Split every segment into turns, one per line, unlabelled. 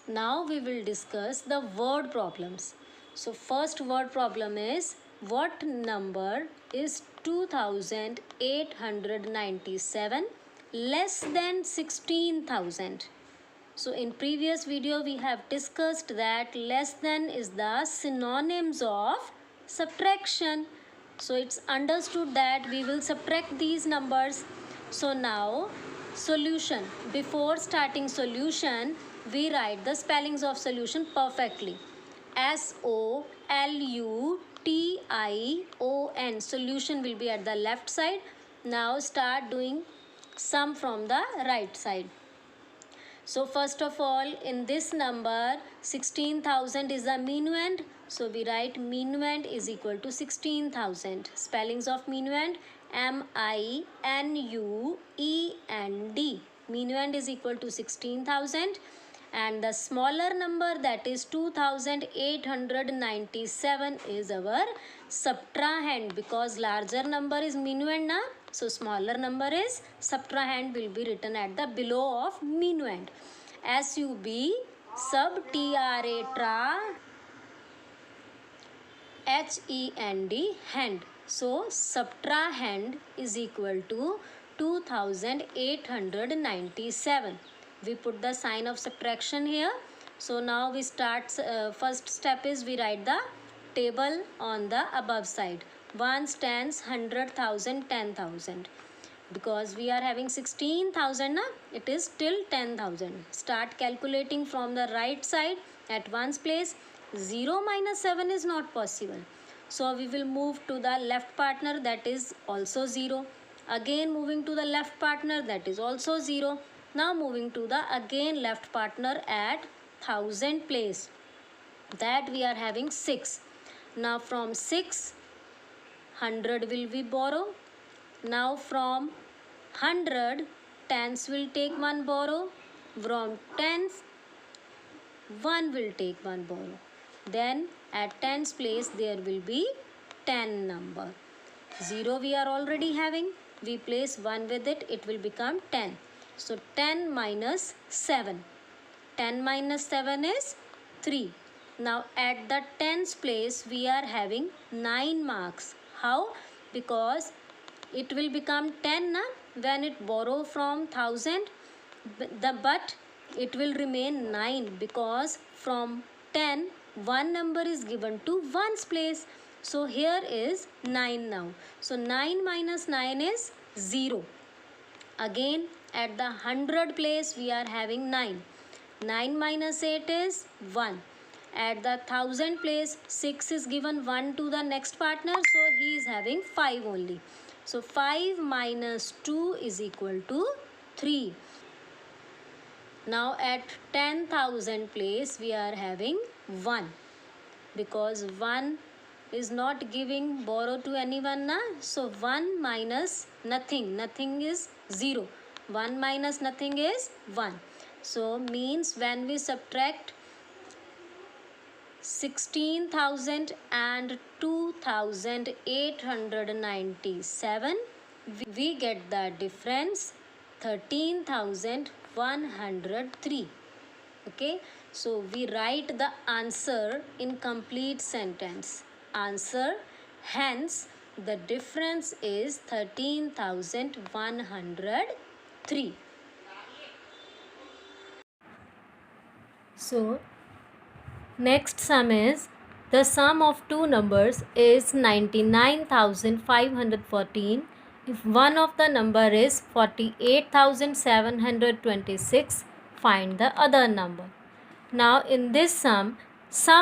Now we will discuss the word problems. So first word problem is, what number is 2897 less than 16,000? So in previous video we have discussed that less than is the synonyms of subtraction. So it's understood that we will subtract these numbers. So now solution. Before starting solution, we write the spellings of solution perfectly. SOLUTION. Solution will be at the left side. Now start doing sum from the right side. So first of all, in this number 16,000 is the minuend. So we write minuend is equal to 16,000. Spellings of minuend: MINUEND. Minuend is equal to 16,000. And the smaller number, that is 2897, is our subtrahend, because larger number is minuend na. So smaller number is subtrahend, will be written at the below of minuend. SUB sub TRA tra HEND hand. So subtrahend is equal to 2897. We put the sign of subtraction here. So now we start, first step is we write the table on the above side. Ones, tens, 100,000, 10,000. Because we are having 16,000 na, it is till 10,000. Start calculating from the right side at ones place. 0 minus 7 is not possible. So we will move to the left partner, that is also 0. Again moving to the left partner, that is also 0. Now moving to the again left partner at 1000 place, that we are having 6. Now from 6, 100 will be borrow. Now from 100, tens will take one borrow. From tens, 1 will take one borrow. Then at tens place there will be 10 number. 0 we are already having. We place 1 with it, it will become 10. So 10 minus 7. 10 minus 7 is 3. Now at the tens place we are having 9 marks. How? Because it will become 10 na, when it borrow from 1000, but it will remain 9, because from 10 one number is given to ones place. So here is 9 now. So 9 minus 9 is 0. Again at the 100 place we are having 9. 9 minus 8 is 1. At the 1000 place 6 is given 1 to the next partner, so he is having 5 only. So 5 minus 2 is equal to 3. Now at 10,000 place we are having 1, because 1 is not giving borrow to anyone na. So 1 minus nothing, nothing is 0. 1 minus nothing is 1. So means when we subtract 16,000 and 2,897, we get the difference 13,103. Okay, so we write the answer in complete sentence. Answer, hence the difference is 13,103. So next sum is, the sum of two numbers is 99,514 if one of the number is 48,726. Find the other number. Now in this sum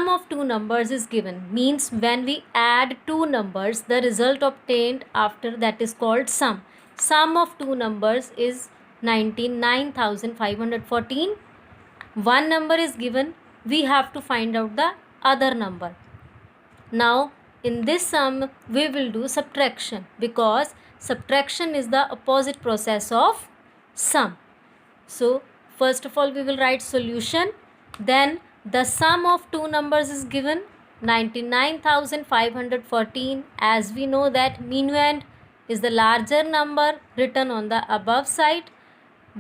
of two numbers is given, means when we add two numbers, the result obtained after that is called sum. Sum of two numbers is 99,514. One number is given, we have to find out the other number. Now in this sum we will do subtraction, because subtraction is the opposite process of sum. So first of all we will write solution. Then the sum of two numbers is given 99,514. As we know that minuend is the larger number written on the above side.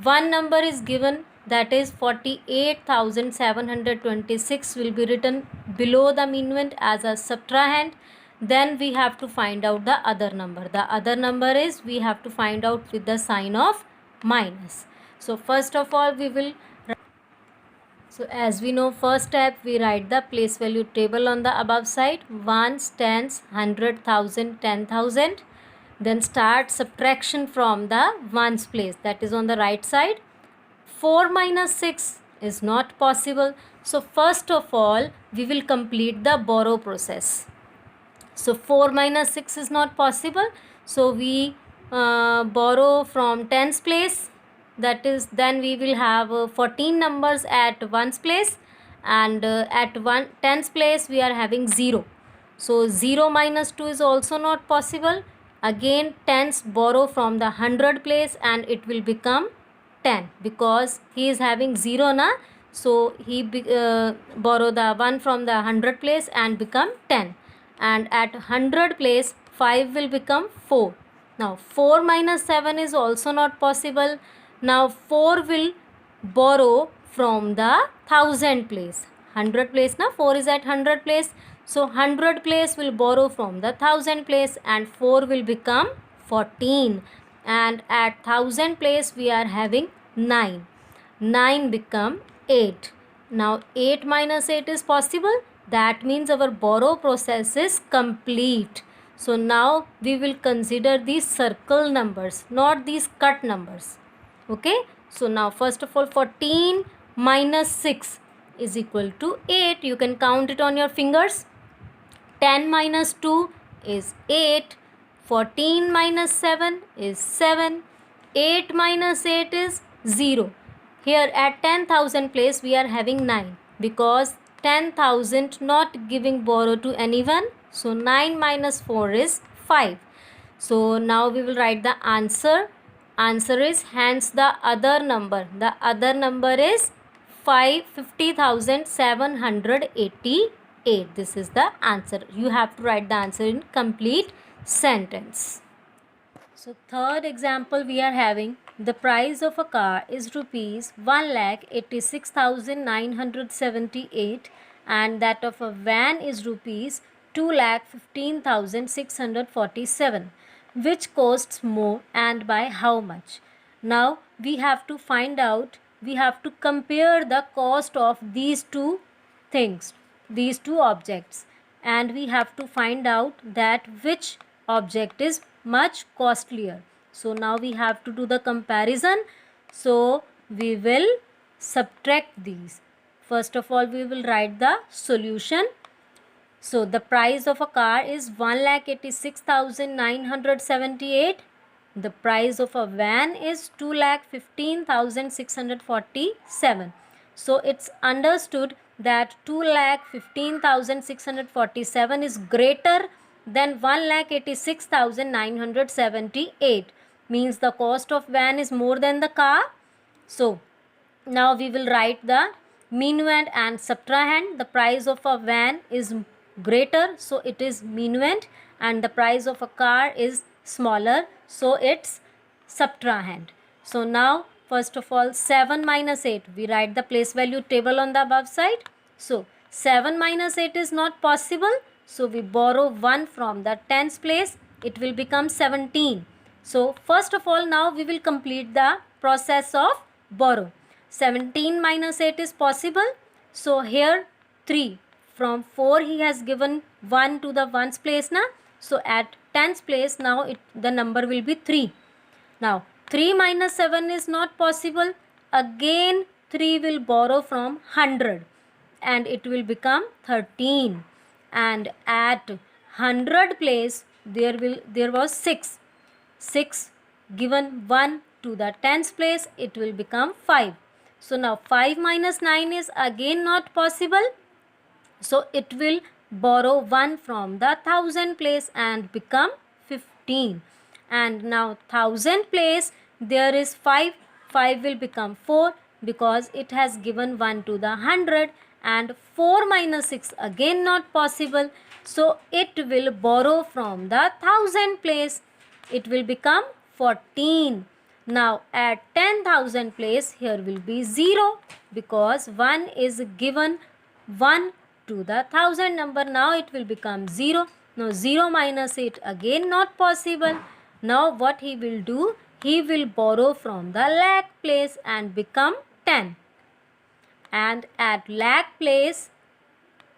One number is given, that is 48,726 will be written below the minuend as a subtrahend. Then we have to find out the other number. The other number is we have to find out with the sign of minus. So first of all we will, so as we know, first step we write the place value table on the above side, ones, tens, 100,000, 10,000. Then start subtraction from the ones place, that is on the right side. 4 minus 6 is not possible. So first of all we will complete the borrow process. So 4 minus 6 is not possible. So we borrow from tens place, that is then we will have 14 numbers at ones place, and at tens place we are having 0. So 0 minus 2 is also not possible. Again tens borrow from the 100 place and it will become 10 because he is having 0 na. So he borrow the 1 from the 100 place and become 10, and at 100 place 5 will become 4. Now 4 minus 7 is also not possible. Now 4 will borrow from the 1000 place. 100 place na, 4 is at 100 place. So 100 place will borrow from the 1000 place and 4 will become 14. And at 1000 place we are having 9. 9 become 8. Now 8 minus 8 is possible. That means our borrow process is complete. So now we will consider these circle numbers, not these cut numbers. Okay. So now first of all 14 minus 6 is equal to 8. You can count it on your fingers. 10 minus 2 is 8. 14 minus 7 is 7. 8 minus 8 is 0. Here at 10,000 place we are having 9 because 10,000 not giving borrow to anyone. So 9 minus 4 is 5. So now we will write the answer. Answer is hence the other number. The other number is 50,788. This is the answer. You have to write the answer in complete sentence. So third example we are having, the price of a car is rupees 1,86,978 and that of a van is rupees 2,15,647. Which costs more and by how much? Now we have to find out, we have to compare the cost of these two things, these two objects, and we have to find out that which object is much costlier. So now we have to do the comparison. So we will subtract these. First of all we will write the solution. So the price of a car is 1,86,978. The price of a van is 2,15,647. So it's understood that 2,15,647 is greater than 1,86,978. Means the cost of van is more than the car. So now we will write the minuend and subtrahend. The price of a van is greater, so it is minuend, and the price of a car is smaller, so it's subtrahend. So now first of all 7 minus 8, we write the place value table on the above side. So 7 minus 8 is not possible, so we borrow 1 from the tens place, it will become 17. So first of all now we will complete the process of borrow. 17 minus 8 is possible, so here 3. From 4 he has given 1 to the ones place na. So at tens place now the number will be 3. Now 3 minus 7 is not possible. Again 3 will borrow from 100 and it will become 13. And at 100 place there was 6. 6 given 1 to the tens place, it will become 5. So now 5 minus 9 is again not possible. So it will borrow 1 from the 1000 place and become 15. And now 1000 place there is 5. 5 will become 4 because it has given 1 to the 100, and 4 minus 6 again not possible. So it will borrow from the 1000 place. It will become 14. Now at 10,000 place, here will be 0 because 1 is given 1 to the 1000 number. Now it will become 0. Now 0 minus 8 again not possible. Now what he will do? He will borrow from the lakh place and become 10. And at lakh place,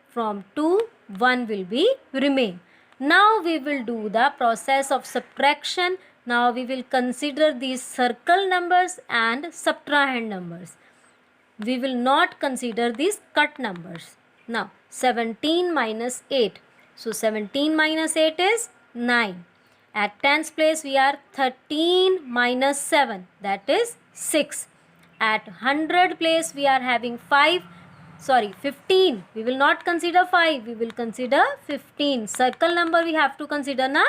from 2, 1 will be remain. Now we will do the process of subtraction. Now we will consider these circle numbers and subtrahend numbers. We will not consider these cut numbers. Now 17 minus 8. So 17 minus 8 is 9. At tens place we are 13 minus 7, that is 6. At 100 place we are having 15. We will not consider 5, we will consider 15. Circle number we have to consider na.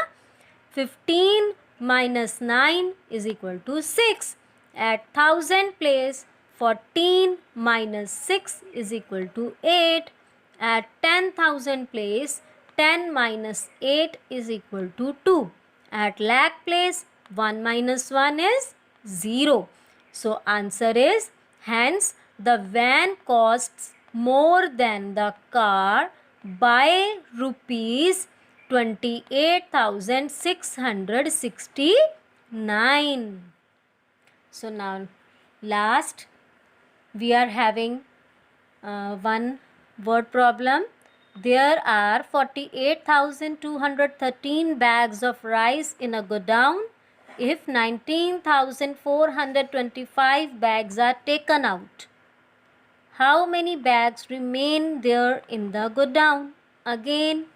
15 minus 9 is equal to 6. At 1000 place 14 minus 6 is equal to 8. At 10,000 place 10 minus 8 is equal to 2. At lakh place 1 minus 1 is 0. So answer is, hence the van costs more than the car by rupees 28,669. So now last we are having one word problem. There are 48,213 bags of rice in a godown. If 19,425 bags are taken out, how many bags remain there in the godown? Again,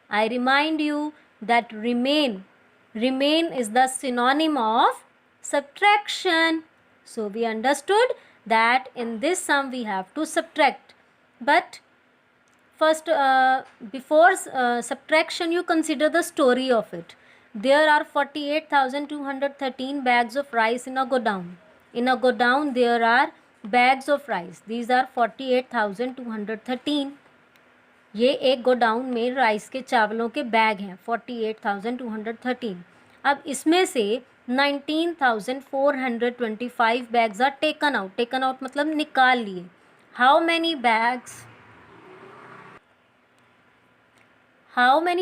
I remind you that remain is the synonym of subtraction. So we understood that in this sum we have to subtract. But first, before subtraction, you consider the story of it. There are 48,213 bags of rice in a godown. In a godown, there are bags of rice. These are 48,213. ये एक godown में rice के चावलों के bag हैं 48,213. अब इसमें से 19,425 bags are taken out. Taken out मतलब निकाल लिए. How many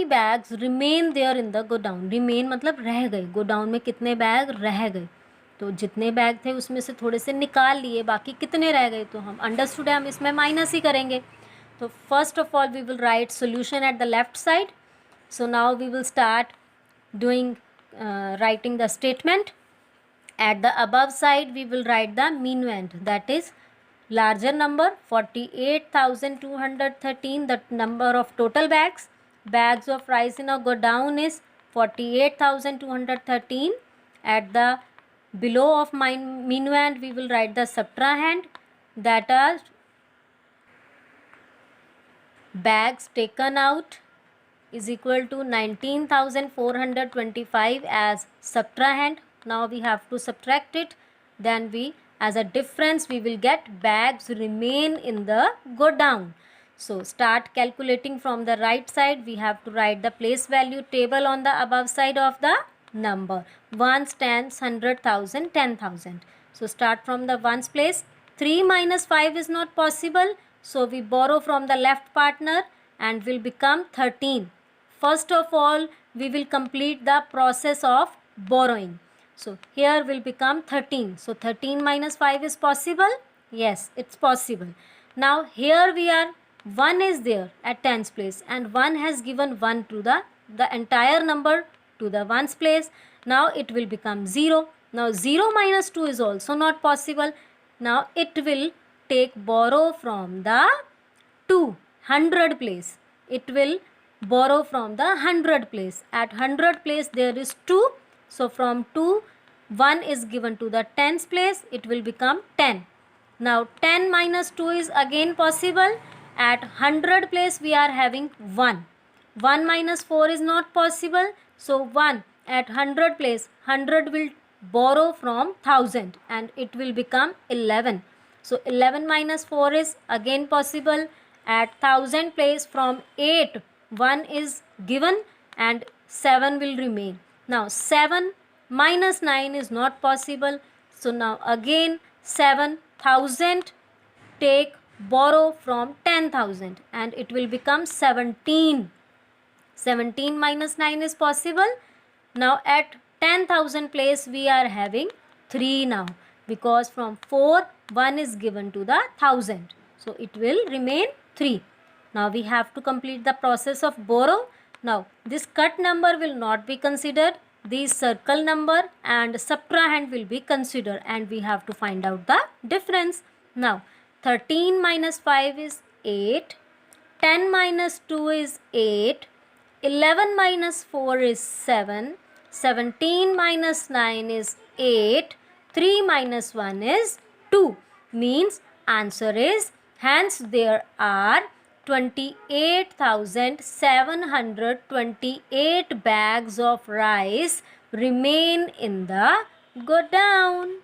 bags remain there in the godown? Remain मतलब रह गए. गोडाउन में कितने बैग रह गए? तो जितने बैग थे उसमें से थोड़े से निकाल लिए, बाकी कितने रह गए? तो हम अंडरस्टूड है, हम इसमें माइनस ही करेंगे. तो first of all we will write solution at the left side. So now we will start doing writing the statement. At the above side we will write the minuend, that is larger number 48,213, the number of total bags of rice in a godown is 48,213. At the below of minuend we will write the subtrahend, that are bags taken out is equal to 19,425 as subtrahend. Now we have to subtract it. Then we, as a difference, we will get bags remain in the godown. So start calculating from the right side. We have to write the place value table on the above side of the number. Ones, tens, 100,000, 10,000. So start from the ones place. 3 minus 5 is not possible. So we borrow from the left partner and will become 13. First of all, we will complete the process of borrowing. So here will become 13. So 13 minus 5 is possible? Yes, it's possible. Now here we are, 1 is there at tens place and 1 has given 1 to the entire number to the ones place. Now it will become 0. Now 0 minus 2 is also not possible. Now it will take borrow from the 200 place. It will borrow from the 100 place. At 100 place there is 2. So from 2, 1 is given to the tens place. It will become 10. Now 10 minus 2 is again possible. At 100 place we are having 1. 1 minus 4 is not possible. So 1 at 100 place, 100 will borrow from 1000 and it will become 11. So 11 minus 4 is again possible. At 1000 place, from 8, 1 is given and 7 will remain. Now 7 minus 9 is not possible. So now again 7,000 take borrow from 10,000 and it will become 17. 17 minus 9 is possible. Now at 10,000 place we are having 3 now, because from 4 1 is given to the 1000. So it will remain 3. Now we have to complete the process of borrow. Now this cut number will not be considered. This circle number and subtrahend will be considered, and we have to find out the difference. Now 13 minus 5 is 8. 10 minus 2 is 8. 11 minus 4 is 7. 17 minus 9 is 8. 3 minus 1 is 2. Means answer is, hence there are 28,728 bags of rice remain in the godown.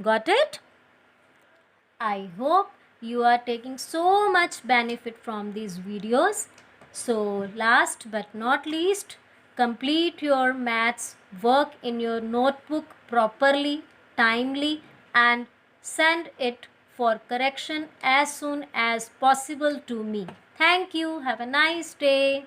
Got it? I hope you are taking so much benefit from these videos. So last but not least, complete your maths work in your notebook properly, timely, and send it for correction as soon as possible to me. Thank you. Have a nice day.